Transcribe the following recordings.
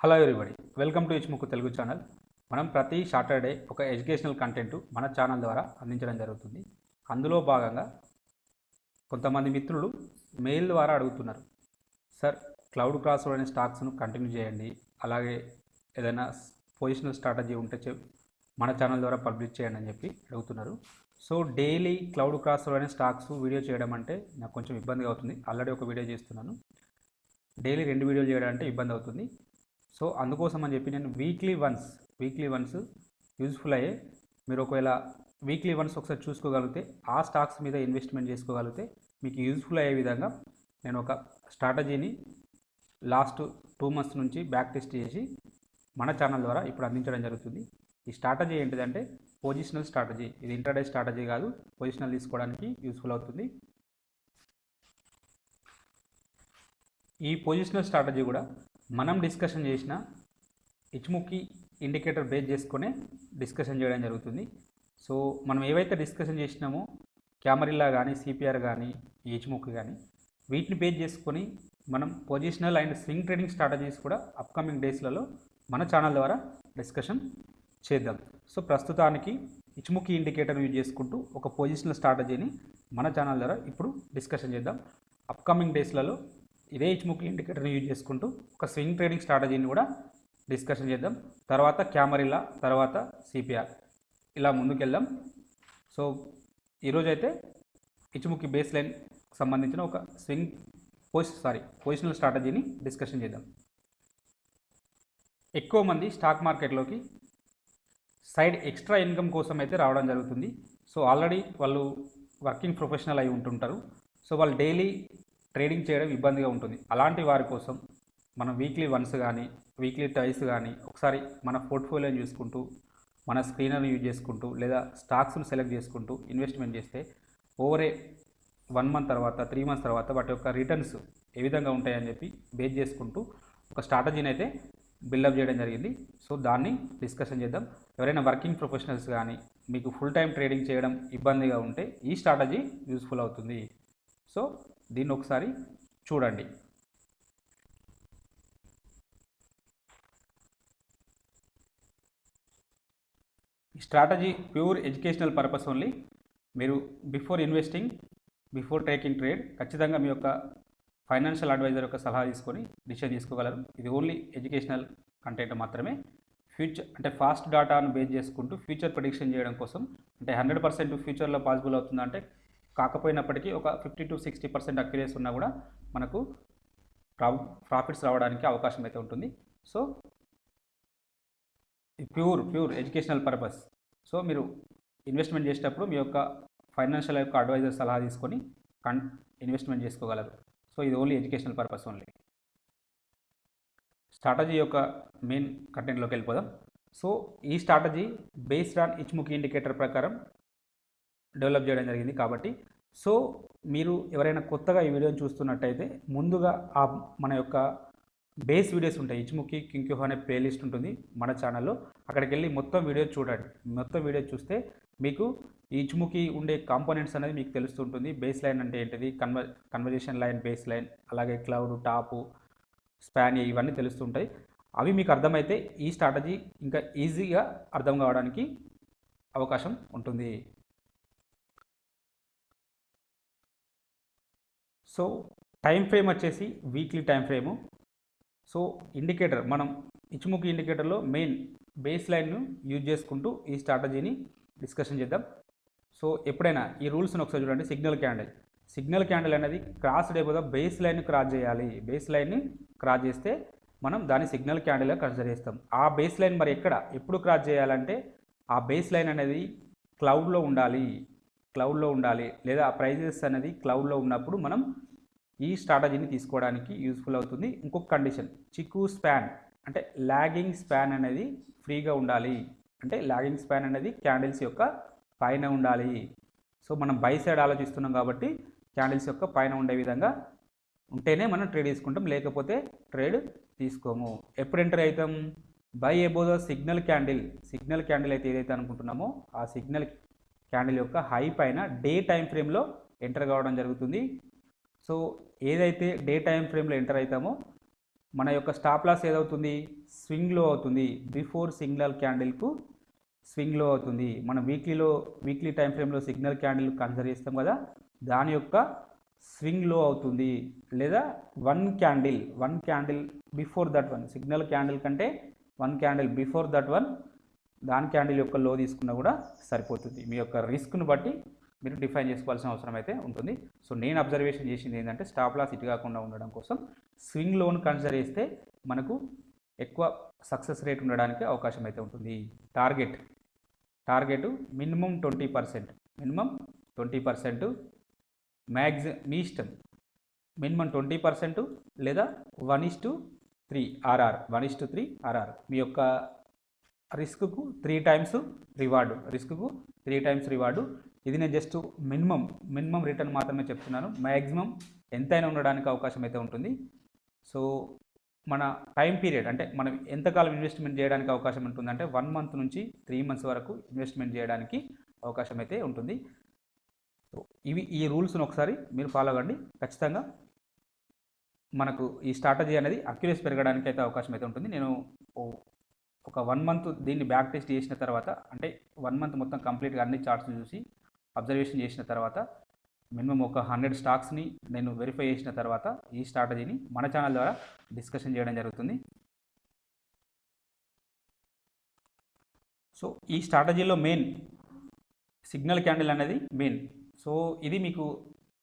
Hello everybody, welcome to ఇచ్ముక్కు Telugu channel. మనం ప్రతి సాటర్డే ఒక ఎడ్యుకేషనల్ కంటెంట్ మన ఛానల్ ద్వారా అందించడం జరుగుతుంది. అందులో భాగంగా కొంతమంది మిత్రులు మెయిల్ ద్వారా అడుగుతున్నారు, సార్ క్లౌడ్ క్రాస్ అనే స్టాక్స్ను కంటిన్యూ చేయండి, అలాగే ఏదైనా పొజిషనల్ స్ట్రాటజీ ఉంటే మన ఛానల్ ద్వారా పబ్లిష్ చేయండి అని చెప్పి అడుగుతున్నారు. సో డైలీ క్లౌడ్ క్రాస్ అనే స్టాక్స్ వీడియో చేయడం అంటే నాకు కొంచెం ఇబ్బందిగా అవుతుంది. ఆల్రెడీ ఒక వీడియో చేస్తున్నాను, డైలీ 2 వీడియోలు చేయడం అంటే ఇబ్బంది అవుతుంది. సో అందుకోసం అని చెప్పి నేను వీక్లీ వన్స్ యూజ్ఫుల్ అయ్యే, మీరు ఒకవేళ వీక్లీ వన్స్ ఒకసారి చూసుకోగలిగితే ఆ స్టాక్స్ మీద ఇన్వెస్ట్మెంట్ చేసుకోగలిగితే మీకు యూజ్ఫుల్ అయ్యే విధంగా నేను ఒక స్ట్రాటజీని లాస్ట్ 2 months నుంచి బ్యాక్ టెస్ట్ చేసి మన ఛానల్ ద్వారా ఇప్పుడు అందించడం జరుగుతుంది. ఈ స్ట్రాటజీ ఏంటిదంటే పొజిషనల్ స్ట్రాటజీ. ఇది ఇంట్రాడే స్ట్రాటజీ కాదు, పొజిషనల్ తీసుకోవడానికి యూజ్ఫుల్ అవుతుంది. ఈ పొజిషనల్ స్ట్రాటజీ కూడా మనం డిస్కషన్ చేసిన ఇచ్ముక్కి ఇండికేటర్ బేస్ చేసుకునే డిస్కషన్ చేయడం జరుగుతుంది. సో మనం ఏవైతే డిస్కషన్ చేసినామో క్యామరిల్లా కానీ, సిపిఆర్ కానీ, ఇచ్ముక్కి కానీ, వీటిని బేస్ చేసుకొని మనం positional and swing trading strategies కూడా అప్కమింగ్ డేస్లలో మన ఛానల్ ద్వారా డిస్కషన్ చేద్దాం. సో ప్రస్తుతానికి ఇచ్ముక్కి ఇండికేటర్ యూజ్ చేసుకుంటూ ఒక పొజిషనల్ స్ట్రాటజీని మన ఛానల్ ద్వారా ఇప్పుడు డిస్కషన్ చేద్దాం. అప్కమింగ్ డేస్లలో ఇదే ఇచ్ముక్కి ఇండికేటర్ని యూజ్ చేసుకుంటూ ఒక స్వింగ్ ట్రేడింగ్ స్ట్రాటజీని కూడా డిస్కషన్ చేద్దాం. తర్వాత క్యామరిల్లా, తర్వాత సిపిఆర్, ఇలా ముందుకెళ్దాం. సో ఈరోజైతే ఇచ్ముక్కి బేస్ లైన్ సంబంధించిన ఒక పొజిషనల్ స్ట్రాటజీని డిస్కషన్ చేద్దాం. ఎక్కువ మంది స్టాక్ మార్కెట్లోకి సైడ్ ఎక్స్ట్రా ఇన్కమ్ కోసం అయితే రావడం జరుగుతుంది. సో ఆల్రెడీ వాళ్ళు వర్కింగ్ ప్రొఫెషనల్ అయి ఉంటుంటారు. సో వాళ్ళు డైలీ ట్రేడింగ్ చేయడం ఇబ్బందిగా ఉంటుంది. అలాంటి వారి కోసం మనం వీక్లీ వన్స్ కానీ, వీక్లీ ట్వైస్ కానీ ఒకసారి మన పోర్ట్ఫోలియోని చూసుకుంటూ, మన స్క్రీనర్ని యూజ్ చేసుకుంటూ, లేదా స్టాక్స్ను సెలెక్ట్ చేసుకుంటూ ఇన్వెస్ట్మెంట్ చేస్తే ఓవరే 1 month తర్వాత, 3 months తర్వాత వాటి యొక్క రిటర్న్స్ ఏ విధంగా ఉంటాయని చెప్పి బేస్ చేసుకుంటూ ఒక స్ట్రాటజీని అయితే బిల్డప్ చేయడం జరిగింది. సో దాన్ని డిస్కషన్ చేద్దాం. ఎవరైనా వర్కింగ్ ప్రొఫెషనల్స్ కానీ మీకు ఫుల్ టైం ట్రేడింగ్ చేయడం ఇబ్బందిగా ఉంటే ఈ స్ట్రాటజీ యూస్ఫుల్ అవుతుంది. సో దీన్ని ఒకసారి చూడండి. ఈ strategy pure educational purpose only. మీరు బిఫోర్ టేకింగ్ ట్రేడ్ ఖచ్చితంగా మీ యొక్క ఫైనాన్షియల్ అడ్వైజర్ యొక్క సలహా తీసుకొని డిసిషన్ తీసుకోగలరు. ఇది ఓన్లీ ఎడ్యుకేషనల్ కంటెంట్ మాత్రమే. అంటే ఫాస్ట్ డాటాను బేస్ చేసుకుంటూ ఫ్యూచర్ ప్రెడిక్షన్ చేయడం కోసం, అంటే 100% ఫ్యూచర్లో పాసిబుల్ అవుతుందంటే కాకపోయినప్పటికీ ఒక 50 to 60% అక్యురేసీ ఉన్నా కూడా మనకు ప్రాఫిట్స్ రావడానికి అవకాశం అయితే ఉంటుంది. So pure educational purpose. So మీరు ఇన్వెస్ట్మెంట్ చేసేటప్పుడు మీ యొక్క ఫైనాన్షియల్ యొక్క అడ్వైజర్ సలహా తీసుకొని ఇన్వెస్ట్మెంట్ చేసుకోగలరు. సో ఇది only educational purpose only. Strategy యొక్క మెయిన్ కంటెంట్లోకి వెళ్ళిపోదాం. సో ఈ స్ట్రాటజీ బేస్డ్ ఆన్ ఇచ్ముక్కి ఇండికేటర్ ప్రకారం డెవలప్ చేయడం జరిగింది. కాబట్టి సో మీరు ఎవరైనా కొత్తగా ఈ వీడియోని చూస్తున్నట్టయితే ముందుగా మన యొక్క బేస్ వీడియోస్ ఉంటాయి. ఇచ్ముక్కి కింగ్క్యూహ్ అనే ప్లేలిస్ట్ ఉంటుంది మన ఛానల్లో. అక్కడికి వెళ్ళి మొత్తం వీడియో చూడండి. మొత్తం వీడియో చూస్తే మీకు ఈ ఇచ్ముక్కి ఉండే కాంపోనెంట్స్ అనేది మీకు తెలుస్తుంటుంది. బేస్ లైన్ అంటే ఏంటిది, కన్వర్జేషన్ లైన్, బేస్ లైన్, అలాగే క్లౌడ్, టాపు, స్పాన్, ఇవన్నీ తెలుస్తుంటాయి. అవి మీకు అర్థమైతే ఈ స్ట్రాటజీ ఇంకా ఈజీగా అర్థం కావడానికి అవకాశం ఉంటుంది. సో టైం ఫ్రేమ్ వచ్చేసి weekly time frame. So indicator మనం ఇచ్ముక్కి ఇండికేటర్లో మెయిన్ బేస్ లైన్ను యూజ్ చేసుకుంటూ ఈ స్ట్రాటజీని డిస్కషన్ చేద్దాం. సో ఎప్పుడైనా ఈ రూల్స్ని ఒకసారి చూడండి. సిగ్నల్ క్యాండిల్ అనేది క్రాస్డ్ అయిపోదా బేస్ లైన్ క్రాస్ చేయాలి. బేస్ లైన్ని క్రాస్ చేస్తే మనం దాన్ని సిగ్నల్ క్యాండిల్గా కన్సిడర్ చేస్తాం. ఆ బేస్ లైన్ మరి ఎప్పుడు క్రాస్ చేయాలంటే ఆ బేస్ లైన్ అనేది క్లౌడ్లో ఉండాలి, లేదా ఆ ప్రైజెస్ అనేది క్లౌడ్లో ఉన్నప్పుడు మనం ఈ స్ట్రాటజీని తీసుకోవడానికి యూస్ఫుల్ అవుతుంది. ఇంకొక కండిషన్, చిక్కు స్పాన్ అంటే లాగింగ్ స్పాన్ అనేది ఫ్రీగా ఉండాలి. అంటే లాగింగ్ స్పాన్ అనేది క్యాండిల్స్ యొక్క పైన ఉండాలి. సో మనం బై సైడ్ ఆలోచిస్తున్నాం కాబట్టి క్యాండిల్స్ యొక్క పైన ఉండే విధంగా ఉంటేనే మనం ట్రేడ్ తీసుకుంటాం, లేకపోతే ట్రేడ్ తీసుకోము. ఎప్పుడు ఎంటర్ అవుతాం? By above the signal candle అయితే ఏదైతే అనుకుంటున్నామో ఆ సిగ్నల్ క్యాండిల్ యొక్క హై పైన డే టైం ఫ్రేమ్లో ఎంటర్ కావడం జరుగుతుంది. సో ఏదైతే డే టైం ఫ్రేమ్లో ఎంటర్ అవుతామో మన యొక్క స్టాప్ లాస్ ఏదవుతుంది, స్వింగ్లో అవుతుంది. బిఫోర్ సిగ్నల్ క్యాండిల్కు స్వింగ్లో అవుతుంది. మనం వీక్లీ టైం ఫ్రేమ్లో సిగ్నల్ క్యాండిల్ కన్సిడర్ చేస్తాం కదా, దాని యొక్క స్వింగ్లో అవుతుంది. లేదా one candle before that one, signal candle కంటే one candle before that one, దాని క్యాండిల్ యొక్క లో తీసుకున్నా కూడా సరిపోతుంది. మీ యొక్క రిస్క్ను బట్టి మీరు డిఫైన్ చేసుకోవాల్సిన అవసరం అయితే ఉంటుంది. సో నేను అబ్జర్వేషన్ చేసింది ఏంటంటే, స్టాప్ లాస్ ఇటు కాకుండా ఉండడం కోసం స్వింగ్ లోన్ కన్సిడర్ చేస్తే మనకు ఎక్కువ సక్సెస్ రేట్ ఉండడానికి అవకాశం అయితే ఉంటుంది. టార్గెట్ మినిమం 20%, మీ ఇష్టం, మినిమం 20% లేదా 1:3 RR, మీ యొక్క రిస్క్కు 3 టైమ్స్ రివార్డు. ఇది నేను జస్ట్ మినిమం రిటర్న్ మాత్రమే చెప్తున్నాను. మ్యాక్సిమం ఎంతైనా ఉండడానికి అవకాశం అయితే ఉంటుంది. సో మన టైం పీరియడ్ అంటే మనం ఎంతకాలం ఇన్వెస్ట్మెంట్ చేయడానికి అవకాశం ఉంటుందంటే 1 మంత్ నుంచి 3 మంత్స్ వరకు ఇన్వెస్ట్మెంట్ చేయడానికి అవకాశం అయితే ఉంటుంది. సో ఈ రూల్స్ను ఒకసారి మీరు ఫాలో అవ్వండి. ఖచ్చితంగా మనకు ఈ స్ట్రాటజీ అనేది అక్యురసీ పెరగడానికి అయితే అవకాశం అయితే ఉంటుంది. నేను ఒక 1 మంత్ దీన్ని బ్యాక్ టెస్ట్ చేసిన తర్వాత, అంటే 1 మంత్ మొత్తం కంప్లీట్గా అన్ని చార్ట్స్ చూసి అబ్జర్వేషన్ చేసిన తర్వాత, మినిమం ఒక 100 స్టాక్స్ని నేను వెరిఫై చేసిన తర్వాత ఈ స్ట్రాటజీని మన ఛానల్ ద్వారా డిస్కషన్ చేయడం జరుగుతుంది. సో ఈ స్ట్రాటజీలో మెయిన్ సిగ్నల్ క్యాండిల్ అనేది మెయిన్. సో ఇది మీకు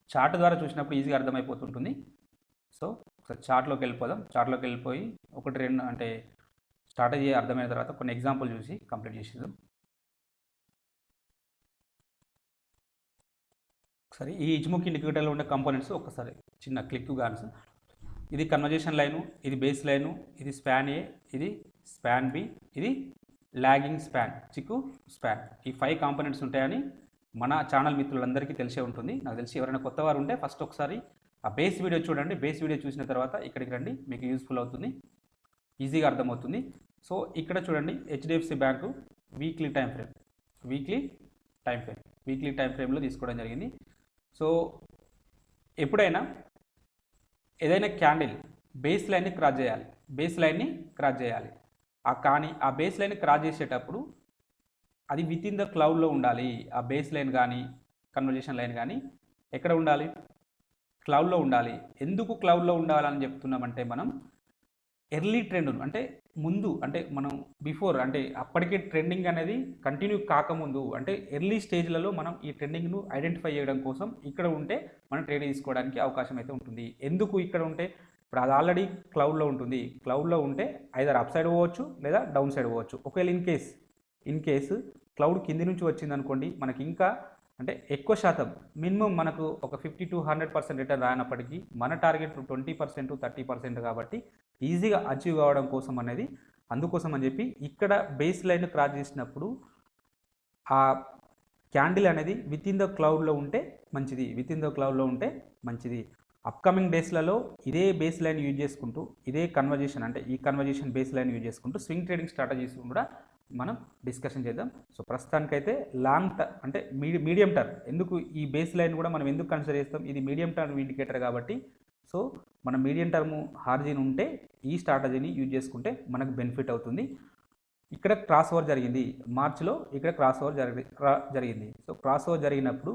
చార్ట్ ద్వారా చూసినప్పుడు ఈజీగా అర్థమైపోతుంటుంది. సో ఒకసారి చార్ట్లోకి వెళ్ళిపోయి 1-2 అంటే స్ట్రాటజీ అర్థమైన తర్వాత కొన్ని ఎగ్జాంపుల్ చూసి కంప్లీట్ చేసేద్దాం. ఒకసారి ఈ ఇచ్ముక్ ఇండికేటర్లో ఉండే కంపోనెంట్స్ ఒకసారి చిన్న క్లిక్ గాన్స్. ఇది కన్వర్జేషన్ లైను, ఇది బేస్ లైను, ఇది స్పాన్ ఏ, ఇది స్పాన్ బి, ఇది లాగింగ్ స్పాన్, చిక్కు స్పాన్. ఈ 5 కాంపోనెంట్స్ ఉంటాయని మన ఛానల్ మిత్రులందరికీ తెలిసే ఉంటుంది. నాకు తెలిసి ఎవరైనా కొత్త వారు ఉంటే ఫస్ట్ ఒకసారి ఆ బేస్ వీడియో చూడండి. బేస్ వీడియో చూసిన తర్వాత ఇక్కడికి రండి, మీకు యూస్ఫుల్ అవుతుంది, ఈజీగా అర్థమవుతుంది. సో ఇక్కడ చూడండి, హెచ్డిఎఫ్సి బ్యాంకు వీక్లీ టైం ఫ్రేమ్లో తీసుకోవడం జరిగింది. సో ఎప్పుడైనా ఏదైనా క్యాండిల్ బేస్ లైన్ని క్రాస్ చేయాలి. కానీ ఆ బేస్ లైన్ క్రాస్ చేసేటప్పుడు అది విత్ ఇన్ ద క్లౌడ్లో ఉండాలి. ఆ బేస్ లైన్ కానీ కన్వర్జేషన్ లైన్ కానీ ఎక్కడ ఉండాలి, క్లౌడ్లో ఉండాలి. ఎందుకు క్లౌడ్లో ఉండాలని చెప్తున్నామంటే, మనం ఎర్లీ ట్రెండ్ను అంటే ముందు, అంటే మనం బిఫోర్ అంటే అప్పటికే ట్రెండింగ్ అనేది కంటిన్యూ కాకముందు, అంటే ఎర్లీ స్టేజ్లలో మనం ఈ ట్రెండింగ్ను ఐడెంటిఫై చేయడం కోసం ఇక్కడ ఉంటే మనం ట్రేడ్ తీసుకోవడానికి అవకాశం అయితే ఉంటుంది. ఎందుకు ఇక్కడ ఉంటే, ఇప్పుడు అది ఆల్రెడీ క్లౌడ్లో ఉంటుంది. క్లౌడ్లో ఉంటే ఐదర్ అప్ సైడ్ పోవచ్చు లేదా డౌన్ సైడ్ పోవచ్చు. ఒకవేళ ఇన్ కేస్ క్లౌడ్ కింది నుంచి వచ్చింది అనుకోండి, మనకి ఇంకా అంటే ఎక్కువ శాతం మినిమం మనకు ఒక 50-100% రిటర్న్ రానప్పటికీ మన టార్గెట్ 20%, 30% కాబట్టి ఈజీగా అచీవ్ కావడం కోసం అనేది, అందుకోసం అని చెప్పి ఇక్కడ బేస్ లైన్ క్రాస్ చేసినప్పుడు ఆ క్యాండిల్ అనేది విత్ ఇన్ ద క్లౌడ్లో ఉంటే మంచిది. అప్కమింగ్ డేస్లలో ఇదే బేస్ లైన్ యూజ్ చేసుకుంటూ, ఇదే కన్వర్జేషన్ అంటే ఈ కన్వర్జేషన్ బేస్ లైన్ యూజ్ చేసుకుంటూ స్వింగ్ ట్రేడింగ్ స్ట్రాటజీస్ కూడా మనం డిస్కషన్ చేద్దాం. సో ప్రస్తుతానికైతే అంటే మీడియం టర్మ్, ఎందుకు ఈ బేస్ లైన్ కూడా మనం ఎందుకు కన్సిడర్ చేస్తాం, ఇది మీడియం టర్మ్ ఇండికేటర్ కాబట్టి. సో మన మీడియం టర్మ్ హార్జిన్ ఉంటే ఈ స్ట్రాటజీని యూజ్ చేసుకుంటే మనకు బెనిఫిట్ అవుతుంది. ఇక్కడ క్రాస్ ఓవర్ జరిగింది మార్చిలో, ఇక్కడ క్రాస్ ఓవర్ జరిగింది. సో క్రాస్ ఓవర్ జరిగినప్పుడు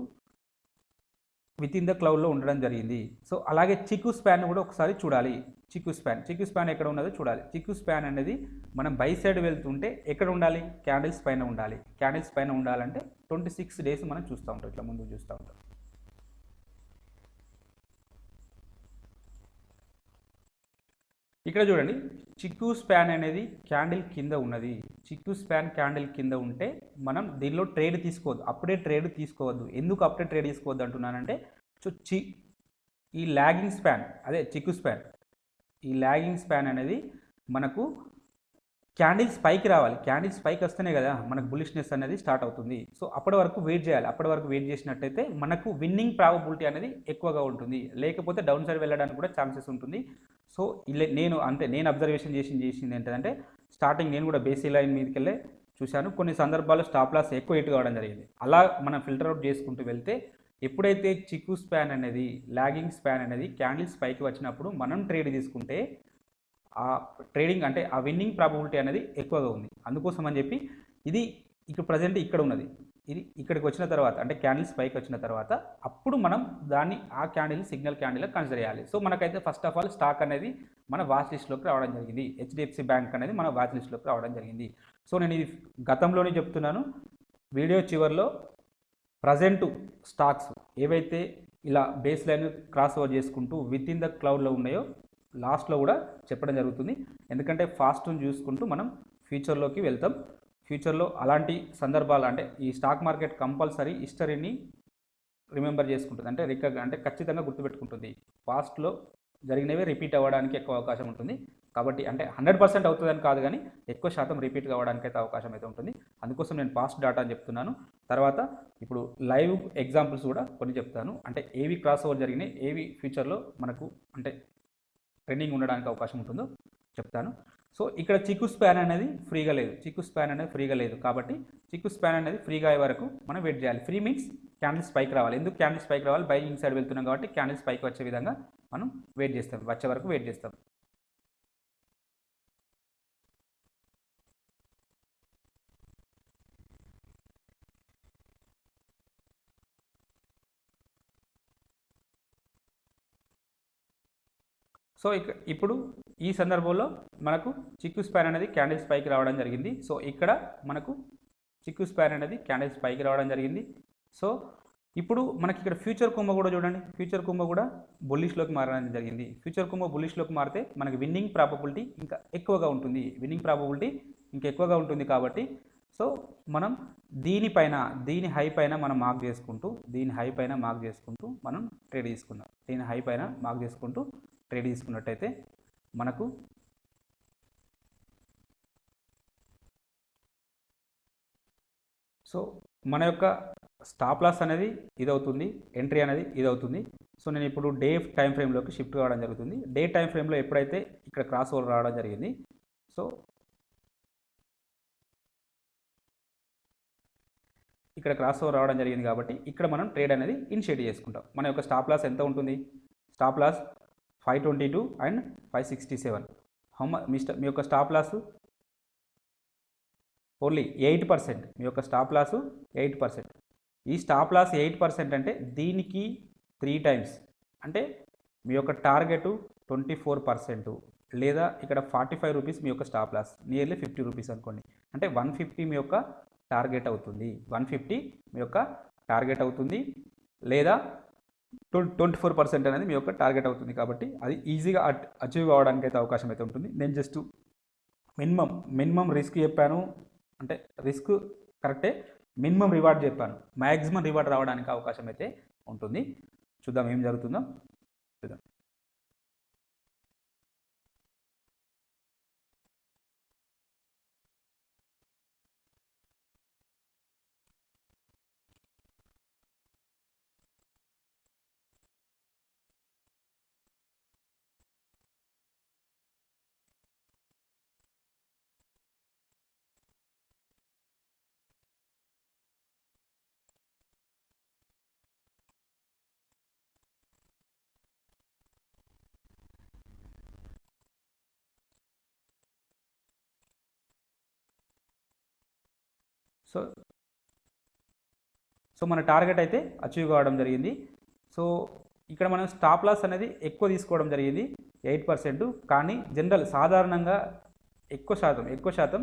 విత్ ఇన్ ద క్లౌడ్లో ఉండడం జరిగింది. సో అలాగే చిక్కు స్పాన్ కూడా ఒకసారి చూడాలి. చిక్కు స్పాన్ ఎక్కడ ఉన్నదో చూడాలి. చిక్కు స్పాన్ అనేది మనం బై సైడ్ వెళ్తుంటే ఎక్కడ ఉండాలి, క్యాండిల్స్ పైన ఉండాలంటే 26 డేస్ మనం చూస్తూ ఉంటాం, ఇట్లా ముందు చూస్తూ ఉంటాం. ఇక్కడ చూడండి, చిక్కు స్పాన్ అనేది క్యాండిల్ కింద ఉన్నది. చిక్కు స్పాన్ క్యాండిల్ కింద ఉంటే మనం దీనిలో ట్రేడ్ తీసుకోవద్దు, అప్పుడే ట్రేడ్ తీసుకోవద్దు. ఎందుకు అప్పుడే ట్రేడ్ తీసుకోవద్దు అంటున్నానంటే, సో ఈ లాగింగ్ స్పాన్, అదే చిక్కు స్పాన్, ఈ లాగింగ్ స్పాన్ అనేది మనకు క్యాండిల్స్ పైకి రావాలి. క్యాండిల్స్ పైకి వస్తేనే కదా మనకు బులిష్నెస్ అనేది స్టార్ట్ అవుతుంది. సో అప్పటి వరకు వెయిట్ చేయాలి. అప్పటి వరకు వెయిట్ చేసినట్టయితే మనకు విన్నింగ్ ప్రాబబిలిటీ అనేది ఎక్కువగా ఉంటుంది. లేకపోతే డౌన్ సైడ్ వెళ్ళడానికి కూడా ఛాన్సెస్ ఉంటుంది. సో నేను అబ్జర్వేషన్ చేసింది ఏంటంటే, స్టార్టింగ్ నేను కూడా బేసిక్ లైన్ మీదకి వెళ్ళే చూశాను. కొన్ని సందర్భాల్లో స్టాప్ లాస్ ఎక్కువ హిట్ కావడం జరిగింది. అలా మనం ఫిల్టర్ అవుట్ చేసుకుంటూ వెళ్తే, ఎప్పుడైతే చిక్కు స్పాన్ అనేది, లాగింగ్ స్పాన్ అనేది క్యాండిల్స్ పైకి వచ్చినప్పుడు మనం ట్రేడ్ తీసుకుంటే ఆ ట్రేడింగ్ అంటే ఆ విన్నింగ్ ప్రాబబిలిటీ అనేది ఎక్కువగా ఉంది. అందుకోసం అని చెప్పి ఇది ఇప్పుడు ప్రజెంట్ ఇక్కడ ఉన్నది, ఇది ఇక్కడికి వచ్చిన తర్వాత అంటే క్యాండిల్స్ పైకి వచ్చిన తర్వాత అప్పుడు మనం దాన్ని ఆ క్యాండిల్ సిగ్నల్ క్యాండిల్ కన్సిడర్ చేయాలి. సో మనకైతే ఫస్ట్ ఆఫ్ ఆల్ స్టాక్ అనేది మన వాచ్ లిస్ట్లోకి రావడం జరిగింది. హెచ్డిఎఫ్సి బ్యాంక్ అనేది మన వాచ్ లిస్ట్లోకి రావడం జరిగింది. సో నేను ఇది గతంలోనే చెప్తున్నాను, వీడియో చివరిలో ప్రజెంట్ స్టాక్స్ ఏవైతే ఇలా బేస్ లైన్ క్రాస్ ఓవర్ చేసుకుంటూ విత్ ఇన్ ద క్లౌడ్లో ఉన్నాయో లాస్ట్లో కూడా చెప్పడం జరుగుతుంది. ఎందుకంటే ఫాస్ట్ని చూసుకుంటూ మనం ఫ్యూచర్లోకి వెళ్తాం. ఫ్యూచర్లో అలాంటి సందర్భాలు అంటే ఈ స్టాక్ మార్కెట్ కంపల్సరీ హిస్టరీని రిమెంబర్ చేసుకుంటుంది, అంటే ఖచ్చితంగా గుర్తుపెట్టుకుంటుంది. పాస్ట్లో జరిగినవే రిపీట్ అవ్వడానికి ఎక్కువ అవకాశం ఉంటుంది. కాబట్టి అంటే 100% అవుతుందని కాదు, కానీ ఎక్కువ శాతం రిపీట్ కావడానికి అయితే అవకాశం అయితే ఉంటుంది. అందుకోసం నేను పాస్ట్ డాటా అని చెప్తున్నాను. తర్వాత ఇప్పుడు లైవ్ ఎగ్జాంపుల్స్ కూడా కొన్ని చెప్తాను. అంటే ఏవి క్రాస్ ఓవర్ జరిగినాయి, ఏవి ఫ్యూచర్లో మనకు అంటే ట్రెండింగ్ ఉండడానికి అవకాశం ఉంటుందో చెప్తాను. సో ఇక్కడ చిక్కు స్పాన్ అనేది ఫ్రీగా లేదు, కాబట్టి చిక్కు స్పాన్ అనేది ఫ్రీగా అయ్యే వరకు మనం వెయిట్ చేయాలి. ఫ్రీ మీన్స్ క్యాండిల్స్ పైకి రావాలి. ఎందుకు క్యాండిల్స్ పైకి రావాలి? బైయింగ్ సైడ్ వెళ్తున్నాం కాబట్టి క్యాండిల్స్ పైకి వచ్చే విధంగా మనం వెయిట్ చేస్తాం, వచ్చే వరకు వెయిట్ చేస్తాం. సో ఇప్పుడు ఈ సందర్భంలో మనకు చిక్కు స్పాన్ అనేది క్యాండిల్స్ పైకి రావడం జరిగింది. సో ఇక్కడ మనకు చిక్కు స్పాన్ అనేది క్యాండిల్స్ పైకి రావడం జరిగింది. సో ఇప్పుడు మనకి ఇక్కడ ఫ్యూచర్ కుంభ కూడా చూడండి, ఫ్యూచర్ కుంభ కూడా బుల్లిష్లోకి మారడం జరిగింది. ఫ్యూచర్ కుంభ బుల్లిష్లోకి మారితే మనకి విన్నింగ్ ప్రాబబిలిటీ ఇంకా ఎక్కువగా ఉంటుంది. కాబట్టి సో మనం దీని హై పైన మనం మార్క్ చేసుకుంటూ మనం ట్రేడ్ తీసుకుందాం. దీని హై పైన మార్క్ చేసుకుంటూ ట్రేడ్ తీసుకున్నట్టయితే మనకు సో మన యొక్క స్టాప్ లాస్ అనేది ఇదవుతుంది, ఎంట్రీ అనేది ఇదవుతుంది. సో నేను ఇప్పుడు డే టైం ఫ్రేమ్లోకి షిఫ్ట్ కావడం జరుగుతుంది. డే టైం ఫ్రేమ్లో ఎప్పుడైతే ఇక్కడ క్రాస్ ఓవర్ రావడం జరిగింది, సో ఇక్కడ క్రాస్ ఓవర్ రావడం జరిగింది కాబట్టి ఇక్కడ మనం ట్రేడ్ అనేది ఇనిషియేట్ చేసుకుంటాం. మన యొక్క స్టాప్ లాస్ ఎంత ఉంటుంది? Stop loss 522 and 567. మీ యొక్క స్టాప్ లాస్ ఓన్లీ 8%. మీ యొక్క స్టాప్ లాస్ 8%. ఈ స్టాప్ లాస్ 8% అంటే దీనికి 3 టైమ్స్, అంటే మీ యొక్క టార్గెట్ 24%, లేదా ఇక్కడ 45 రూపీస్ మీ యొక్క స్టాప్ లాస్, నియర్లీ 50 రూపీస్ అనుకోండి. అంటే 150 మీ యొక్క టార్గెట్ అవుతుంది, 150 మీ యొక్క టార్గెట్ అవుతుంది, లేదా 24% అనేది మీ యొక్క టార్గెట్ అవుతుంది. కాబట్టి అది ఈజీగా అచీవ్ అవ్వడానికి అయితే అవకాశం అయితే ఉంటుంది. నేను జస్ట్ మినిమం రిస్క్ చెప్పాను, అంటే రిస్క్ కరెక్టే, మినిమం రివార్డ్ చెప్పాను. మ్యాక్సిమం రివార్డ్ రావడానికి అవకాశం అయితే ఉంటుంది. చూద్దాం ఏం జరుగుతుందో చూద్దాం. సో మన టార్గెట్ అయితే అచీవ్ కావడం జరిగింది. సో ఇక్కడ మనం స్టాప్ లాస్ అనేది ఎక్కువ తీసుకోవడం జరిగింది, 8%. కానీ సాధారణంగా ఎక్కువ శాతం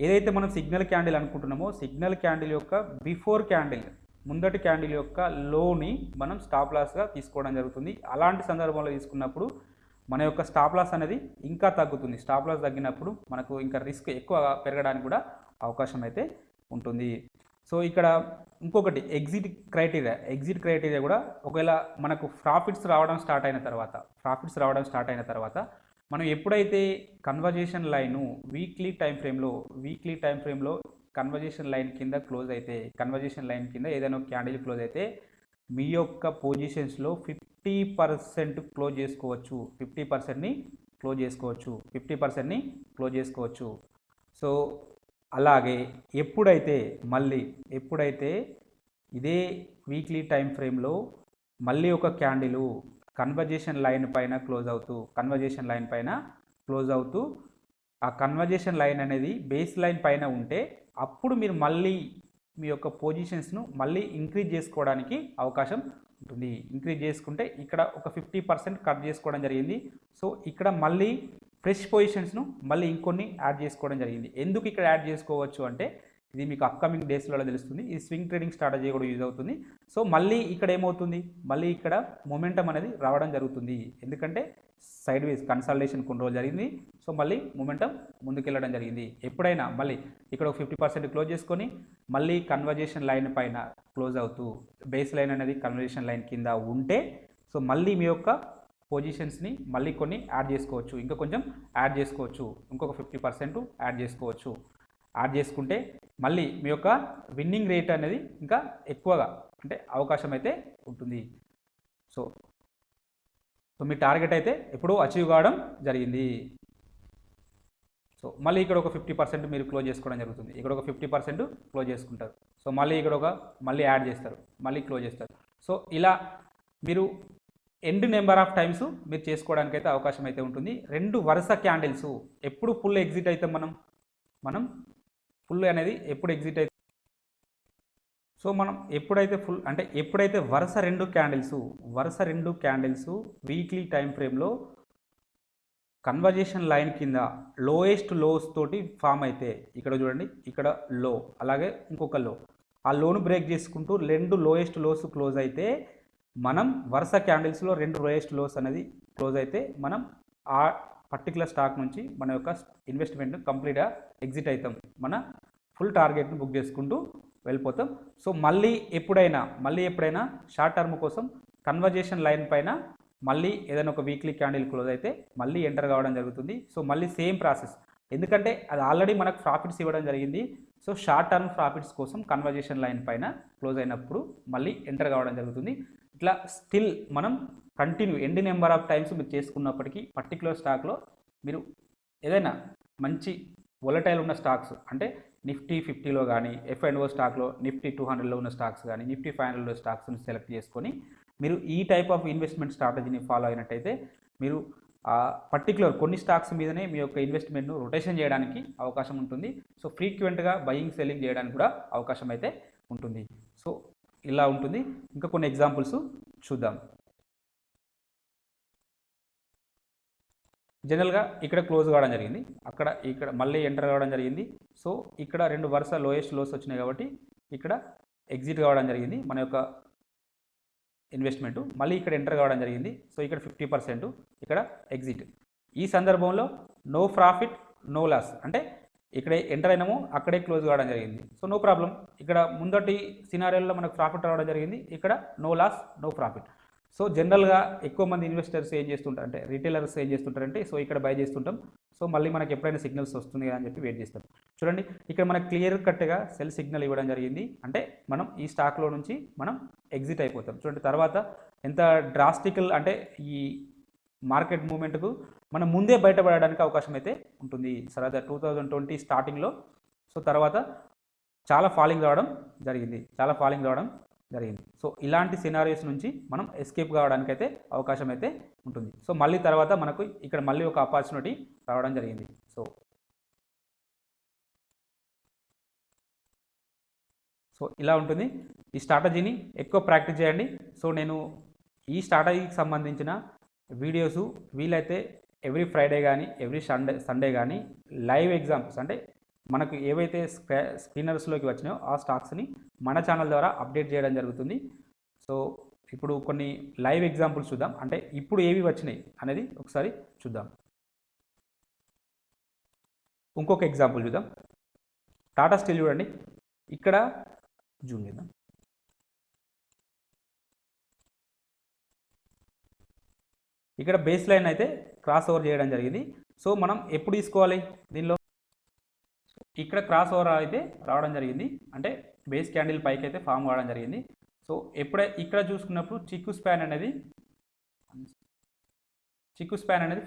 ఏదైతే మనం సిగ్నల్ క్యాండిల్ అనుకుంటున్నామో, సిగ్నల్ క్యాండిల్ యొక్క బిఫోర్ క్యాండిల్, ముందటి క్యాండిల్ యొక్క లోని మనం స్టాప్ లాస్గా తీసుకోవడం జరుగుతుంది. అలాంటి సందర్భంలో తీసుకున్నప్పుడు మన యొక్క స్టాప్ లాస్ అనేది ఇంకా తగ్గుతుంది. స్టాప్ లాస్ తగ్గినప్పుడు మనకు ఇంకా రిస్క్ ఎక్కువ పెరగడానికి కూడా అవకాశం అయితే ఉంటుంది. సో ఇక్కడ ఇంకొకటి ఎగ్జిట్ క్రైటీరియా కూడా, ఒకవేళ మనకు ప్రాఫిట్స్ రావడం స్టార్ట్ అయిన తర్వాత మనం ఎప్పుడైతే కన్వర్జేషన్ లైను వీక్లీ టైం ఫ్రేమ్లో కన్వర్జేషన్ లైన్ కింద క్లోజ్ అయితే, కన్వర్జేషన్ లైన్ కింద ఏదైనా క్యాండిల్ క్లోజ్ అయితే మీ యొక్క పొజిషన్స్లో 50% క్లోజ్ చేసుకోవచ్చు, 50%ని క్లోజ్ చేసుకోవచ్చు. సో అలాగే ఎప్పుడైతే ఇదే వీక్లీ టైం ఫ్రేమ్లో మళ్ళీ ఒక క్యాండిల్ కన్వర్జేషన్ లైన్ పైన క్లోజ్ అవుతూ ఆ కన్వర్జేషన్ లైన్ అనేది బేస్ లైన్ పైన ఉంటే అప్పుడు మీరు మళ్ళీ మీ యొక్క పొజిషన్స్ను మళ్ళీ ఇంక్రీజ్ చేసుకోవడానికి అవకాశం ఉంటుంది. ఇంక్రీజ్ చేసుకుంటే ఇక్కడ ఒక 50% కట్ చేసుకోవడం జరిగింది. సో ఇక్కడ మళ్ళీ ఫ్రెష్ పొజిషన్స్ను మళ్ళీ ఇంకొన్ని యాడ్ చేసుకోవడం జరిగింది. ఎందుకు ఇక్కడ యాడ్ చేసుకోవచ్చు అంటే ఇది మీకు అప్కమింగ్ డేస్లలో తెలుస్తుంది. ఈ స్వింగ్ ట్రేడింగ్ స్ట్రాటజీ కూడా యూజ్ అవుతుంది. సో మళ్ళీ ఇక్కడ ఏమవుతుంది, మళ్ళీ ఇక్కడ మొమెంటం అనేది రావడం జరుగుతుంది. ఎందుకంటే సైడ్ వేస్ కన్సల్టేషన్ కొన్ని రోజులు జరిగింది. సో మళ్ళీ మొమెంటం ముందుకెళ్ళడం జరిగింది. ఎప్పుడైనా మళ్ళీ ఇక్కడ ఒక 50% క్లోజ్ చేసుకొని మళ్ళీ కన్వర్జేషన్ లైన్ పైన క్లోజ్ అవుతూ బేస్ లైన్ అనేది కన్వర్జేషన్ లైన్ కింద ఉంటే సో మళ్ళీ మీ యొక్క పొజిషన్స్ని మళ్ళీ కొన్ని యాడ్ చేసుకోవచ్చు, ఇంకా కొంచెం యాడ్ చేసుకోవచ్చు, ఇంకొక 50% యాడ్ చేసుకోవచ్చు. యాడ్ చేసుకుంటే మళ్ళీ మీ యొక్క విన్నింగ్ రేట్ అనేది ఇంకా ఎక్కువగా అంటే అవకాశం అయితే ఉంటుంది. సో మీ టార్గెట్ అయితే ఎప్పుడూ అచీవ్ కావడం జరిగింది. సో మళ్ళీ ఇక్కడ ఒక 50% మీరు క్లోజ్ చేసుకోవడం జరుగుతుంది. ఇక్కడ ఒక 50% క్లోజ్ చేసుకుంటారు. సో మళ్ళీ ఇక్కడ మళ్ళీ యాడ్ చేస్తారు, మళ్ళీ క్లోజ్ చేస్తారు. సో ఇలా మీరు ఎండ్ నెంబర్ ఆఫ్ టైమ్స్ మీరు చేసుకోవడానికి అయితే అవకాశం అయితే ఉంటుంది. 2 వరుస క్యాండిల్స్ ఎప్పుడు ఫుల్ ఎగ్జిట్ అయితే మనం ఫుల్ అనేది ఎప్పుడు ఎగ్జిట్ అయితే సో మనం ఎప్పుడైతే ఫుల్ అంటే ఎప్పుడైతే వరుస 2 క్యాండిల్స్ వీక్లీ టైం ఫ్రేమ్లో కన్వర్జేషన్ లైన్ కింద లోయెస్ట్ లోస్ తోటి ఫామ్ అయితే ఇక్కడ చూడండి, ఇక్కడ లో, అలాగే ఇంకొక లో, ఆ లోను బ్రేక్ చేసుకుంటూ 2 లోయెస్ట్ లోస్ క్లోజ్ అయితే మనం వరుస క్యాండిల్స్లో 2 లోయెస్ట్ లోస్ అనేది క్లోజ్ అయితే మనం ఆ పర్టికులర్ స్టాక్ నుంచి మన యొక్క ఇన్వెస్ట్మెంట్ కంప్లీట్గా ఎగ్జిట్ అవుతాం. మన ఫుల్ టార్గెట్ని బుక్ చేసుకుంటూ వెళ్ళిపోతాం. సో మళ్ళీ ఎప్పుడైనా షార్ట్ టర్మ్ కోసం కన్వర్జేషన్ లైన్ పైన మళ్ళీ ఏదైనా ఒక వీక్లీ క్యాండిల్ క్లోజ్ అయితే మళ్ళీ ఎంటర్ కావడం జరుగుతుంది. సో మళ్ళీ సేమ్ ప్రాసెస్, ఎందుకంటే అది ఆల్రెడీ మనకు ప్రాఫిట్స్ ఇవ్వడం జరిగింది. సో షార్ట్ టర్మ్ ప్రాఫిట్స్ కోసం కన్వర్జేషన్ లైన్ పైన క్లోజ్ అయినప్పుడు మళ్ళీ ఎంటర్ కావడం జరుగుతుంది. ఇట్లా స్టిల్ మనం continue end number of times మీరు చేసుకున్నప్పటికీ పర్టికులర్ స్టాక్లో మీరు ఏదైనా మంచి వొలటైల్ ఉన్న స్టాక్స్ అంటే నిఫ్టీ 50లో కానీ F&O స్టాక్లో నిఫ్టీ 200లో ఉన్న స్టాక్స్ కానీ నిఫ్టీ 500లో స్టాక్స్ని సెలెక్ట్ చేసుకొని మీరు ఈ టైప్ ఆఫ్ ఇన్వెస్ట్మెంట్ స్ట్రాటజీని ఫాలో అయినట్టయితే మీరు పర్టికులర్ కొన్ని స్టాక్స్ మీదనే మీ యొక్క ఇన్వెస్ట్మెంట్ను రొటేషన్ చేయడానికి అవకాశం ఉంటుంది. సో ఫ్రీక్వెంట్గా బయింగ్ సెల్లింగ్ చేయడానికి కూడా అవకాశం అయితే ఉంటుంది. సో ఇలా ఉంటుంది. ఇంకా కొన్ని ఎగ్జాంపుల్స్ చూద్దాం. జనరల్గా ఇక్కడ క్లోజ్ కావడం జరిగింది, ఇక్కడ మళ్ళీ ఎంటర్ కావడం జరిగింది. సో ఇక్కడ 2 వరుస లోయెస్ట్ లోస్ వచ్చినాయి కాబట్టి ఇక్కడ ఎగ్జిట్ కావడం జరిగింది మన యొక్క ఇన్వెస్ట్మెంట్. మళ్ళీ ఇక్కడ ఎంటర్ కావడం జరిగింది. సో ఇక్కడ 50%, ఇక్కడ ఎగ్జిట్. ఈ సందర్భంలో నో ప్రాఫిట్ నో లాస్, అంటే ఇక్కడ ఎంటర్ అయినాము అక్కడే క్లోజ్ కావడం జరిగింది. So no problem. ఇక్కడ ముందటి సినారియోలో మనకు ప్రాఫిట్ రావడం జరిగింది, ఇక్కడ no loss no profit. So జనరల్గా ఎక్కువ మంది ఇన్వెస్టర్స్ ఏం చేస్తుంటారు అంటే రిటైలర్స్ ఏం చేస్తుంటారంటే సో ఇక్కడ బై చేస్తుంటాం. సో మళ్ళీ మనకి ఎప్పుడైనా సిగ్నల్స్ వస్తుంది అని చెప్పి వెయిట్ చేస్తాం. చూడండి ఇక్కడ మనకు క్లియర్ కట్గా సెల్ సిగ్నల్ ఇవ్వడం జరిగింది, అంటే మనం ఈ స్టాక్లో నుంచి మనం ఎగ్జిట్ అయిపోతాం. చూడండి తర్వాత ఎంత డ్రాస్టికల్ అంటే ఈ మార్కెట్ మూమెంట్కు మనం ముందే బయటపడడానికి అవకాశం అయితే ఉంటుంది. తర్వాత 2020 స్టార్టింగ్లో సో తర్వాత చాలా ఫాలింగ్ రావడం జరిగింది. సో ఇలాంటి సినారియోస్ నుంచి మనం ఎస్కేప్ కావడానికి అయితే అవకాశం అయితే ఉంటుంది. సో మళ్ళీ తర్వాత మనకు ఇక్కడ మళ్ళీ ఒక ఆపర్చునిటీ రావడం జరిగింది. సో ఇలా ఉంటుంది. ఈ స్ట్రాటజీని ఎక్కువ ప్రాక్టీస్ చేయండి. సో నేను ఈ స్ట్రాటజీకి సంబంధించిన వీడియోస్ వీలైతే ఎవ్రీ ఫ్రైడే కానీ ఎవ్రీ సండే కానీ లైవ్ ఎగ్జాంపుల్స్ అంటే మనకు ఏవైతే స్క్రీనర్స్లోకి వచ్చినాయో ఆ స్టాక్స్ని మన ఛానల్ ద్వారా అప్డేట్ చేయడం జరుగుతుంది. సో ఇప్పుడు కొన్ని లైవ్ ఎగ్జాంపుల్స్ చూద్దాం, అంటే ఇప్పుడు ఏవి వచ్చినాయి అనేది ఒకసారి చూద్దాం. ఇంకొక ఎగ్జాంపుల్ చూద్దాం. టాటా స్టీల్ చూడండి, ఇక్కడ జూమ్ చేద్దాం. ఇక్కడ బేస్ లైన్ అయితే క్రాస్ ఓవర్ చేయడం జరిగింది. సో మనం ఎప్పుడు తీసుకోవాలి దీనిలో, ఇక్కడ క్రాస్ ఓవర్ అయితే రావడం జరిగింది, అంటే బేస్ క్యాండిల్ పైకి అయితే ఫామ్ కావడం జరిగింది. సో ఇక్కడ చూసుకున్నప్పుడు చిక్కు స్పాన్ అనేది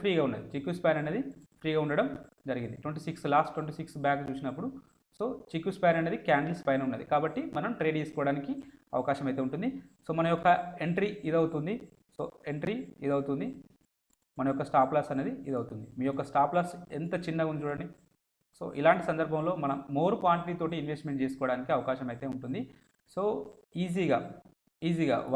ఫ్రీగా ఉన్నది. చిక్కు స్పాన్ అనేది ఫ్రీగా ఉండడం జరిగింది. లాస్ట్ 26 బ్యాక్ చూసినప్పుడు సో చిక్కు స్పాన్ అనేది క్యాండిల్స్ పైన ఉన్నది కాబట్టి మనం ట్రేడ్ చేసుకోవడానికి అవకాశం అయితే ఉంటుంది. సో మన యొక్క ఎంట్రీ ఇదవుతుంది. సో ఎంట్రీ ఇదవుతుంది, మన యొక్క స్టాప్ లాస్ అనేది ఇది అవుతుంది. మీ యొక్క స్టాప్ లాస్ ఎంత చిన్నగా ఉంది చూడండి. సో ఇలాంటి సందర్భంలో మనం మోర్ క్వాంటిటీ తోటి ఇన్వెస్ట్మెంట్ చేసుకోవడానికి అవకాశం అయితే ఉంటుంది. సో ఈజీగా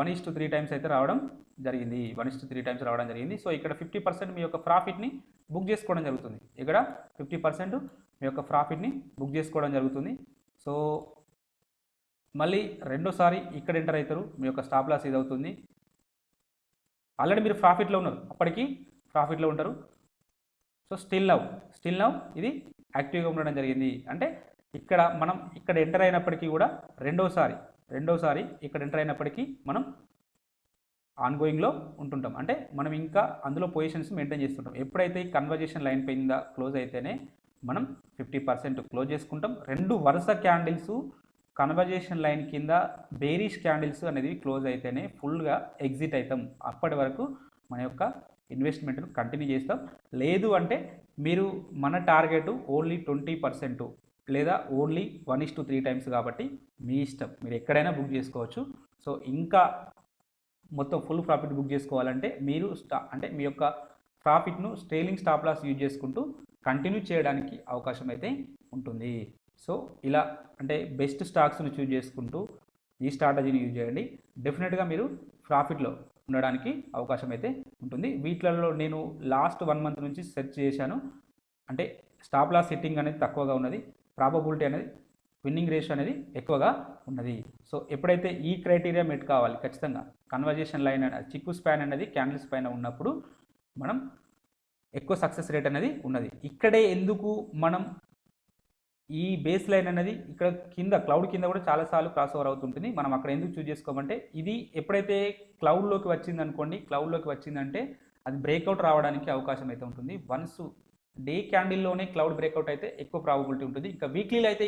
1:3 టైమ్స్ అయితే రావడం జరిగింది. 1:3 టైమ్స్ రావడం జరిగింది. సో ఇక్కడ 50% మీ యొక్క ప్రాఫిట్ని బుక్ చేసుకోవడం జరుగుతుంది. ఇక్కడ 50% మీ యొక్క ప్రాఫిట్ని బుక్ చేసుకోవడం జరుగుతుంది. సో మళ్ళీ రెండోసారి ఇక్కడ ఎంటర్ అవుతారు. మీ యొక్క స్టాప్ లాస్ ఇది అవుతుంది. ఆల్రెడీ మీరు ప్రాఫిట్లో ఉన్నారు, అప్పటికి ప్రాఫిట్లో ఉంటారు. సో స్టిల్ నవ్ ఇది యాక్టివ్గా ఉండడం జరిగింది. అంటే ఇక్కడ మనం ఇక్కడ ఎంటర్ అయినప్పటికీ కూడా రెండోసారి ఇక్కడ ఎంటర్ అయినప్పటికీ మనం ఆన్గోయింగ్లో ఉంటుంటాం. అంటే మనం ఇంకా అందులో పొజిషన్స్ మెయింటైన్ చేస్తుంటాం. ఎప్పుడైతే ఈ కన్వర్జేషన్ లైన్ పైన క్లోజ్ అయితేనే మనం 50% క్లోజ్ చేసుకుంటాం. 2 వరుస క్యాండిల్స్ కన్వర్జేషన్ లైన్ కింద బేరిష్ క్యాండిల్స్ అనేది క్లోజ్ అయితేనే ఫుల్గా ఎగ్జిట్ అవుతాం. అప్పటి వరకు మన యొక్క ఇన్వెస్ట్మెంట్ను కంటిన్యూ చేస్తాం. లేదు అంటే మీరు మన టార్గెట్ ఓన్లీ 20% లేదా ఓన్లీ 1:3 టైమ్స్ కాబట్టి మీ ఇష్టం, మీరు ఎక్కడైనా బుక్ చేసుకోవచ్చు. సో ఇంకా మొత్తం ఫుల్ ప్రాఫిట్ బుక్ చేసుకోవాలంటే మీరు అంటే మీ యొక్క ప్రాఫిట్ను ట్రైలింగ్ స్టాప్ లాస్ యూజ్ చేసుకుంటూ కంటిన్యూ చేయడానికి అవకాశం అయితే ఉంటుంది. సో ఇలా అంటే బెస్ట్ స్టాక్స్ను చూజ్ చేసుకుంటూ ఈ స్ట్రాటజీని యూజ్ చేయండి. డెఫినెట్గా మీరు ప్రాఫిట్లో ఉండడానికి అవకాశం అయితే ఉంటుంది. వీటిలలో నేను లాస్ట్ 1 మంత్ నుంచి సెర్చ్ చేశాను. అంటే స్టాప్ లాస్ సెట్టింగ్ అనేది తక్కువగా ఉన్నది, ప్రాబబిలిటీ అనేది విన్నింగ్ రేషియో అనేది ఎక్కువగా ఉన్నది. సో ఎప్పుడైతే ఈ క్రైటీరియా మెట్ కావాలి, ఖచ్చితంగా కన్వర్జేషన్ లైన్ అనేది చిక్కు స్పాన్ అనేది క్యాండిల్స్ పైన ఉన్నప్పుడు మనం ఎక్కువ సక్సెస్ రేట్ అనేది ఉన్నది. ఇక్కడే ఎందుకు మనం ఈ బేస్ లైన్ అనేది ఇక్కడ కింద క్లౌడ్ కింద కూడా చాలాసార్లు క్రాస్ ఓవర్ అవుతుంటుంది. మనం అక్కడ ఎందుకు చూస్ చేసుకోమంటే ఇది ఎప్పుడైతే క్లౌడ్లోకి వచ్చింది అనుకోండి, క్లౌడ్లోకి వచ్చిందంటే అది బ్రేక్అవుట్ రావడానికి అవకాశం అయితే ఉంటుంది. వన్స్ డే క్యాండిల్లోనే క్లౌడ్ బ్రేక్అవుట్ అయితే ఎక్కువ ప్రాబబిలిటీ ఉంటుంది. ఇంకా వీక్లీలో అయితే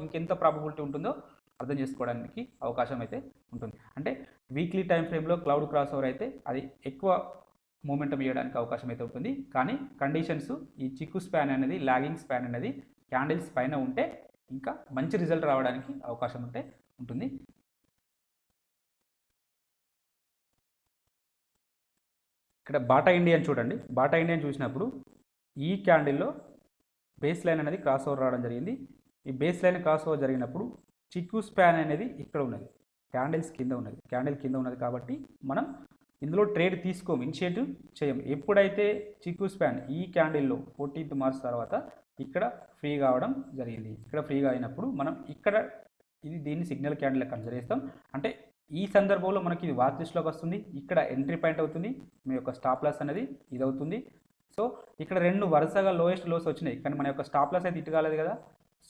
ఇంకెంత ప్రాబబిలిటీ ఉంటుందో అర్థం చేసుకోవడానికి అవకాశం అయితే ఉంటుంది. అంటే వీక్లీ టైం ఫ్రేమ్లో క్లౌడ్ క్రాస్ ఓవర్ అయితే అది ఎక్కువ మూమెంటం ఇవ్వడానికి అవకాశం అయితే ఉంటుంది. కానీ కండిషన్స్ ఈ చిక్కు స్పాన్ అనేది లాగింగ్ స్పాన్ అనేది క్యాండిల్స్ పైన ఉంటే ఇంకా మంచి రిజల్ట్ రావడానికి అవకాశం ఉంటే ఉంటుంది. ఇక్కడ బాటా ఇండియన్ చూడండి. బాటా ఇండియన్ చూసినప్పుడు ఈ క్యాండిల్లో బేస్ లైన్ అనేది క్రాస్ ఓవర్ రావడం జరిగింది. ఈ బేస్ లైన్ క్రాస్ ఓవర్ జరిగినప్పుడు చిక్కు స్పాన్ అనేది ఇక్కడ ఉన్నది, క్యాండిల్ కింద ఉన్నది కాబట్టి మనం ఇందులో ట్రేడ్ తీసుకోము, ఇనిషియేటివ్ చేయం. ఎప్పుడైతే చిక్కు స్పాన్ ఈ క్యాండిల్లో 14th మార్చ్ తర్వాత ఇక్కడ ఫ్రీ కావడం జరిగింది, ఇక్కడ ఫ్రీగా అయినప్పుడు మనం ఇక్కడ దీన్ని సిగ్నల్ క్యాండిల్ కన్సిడర్ చేస్తాం. అంటే ఈ సందర్భంలో మనకి ఇది వాచ్ లిస్ట్లోకి వస్తుంది. ఇక్కడ ఎంట్రీ పాయింట్ అవుతుంది, మీ యొక్క స్టాప్ లాస్ అనేది ఇది అవుతుంది. సో ఇక్కడ 2 వరుసగా లోయెస్ట్ లోస్ వచ్చినాయి, కానీ మన యొక్క స్టాప్ లాస్ అయితే ఇటు కాలేదు కదా.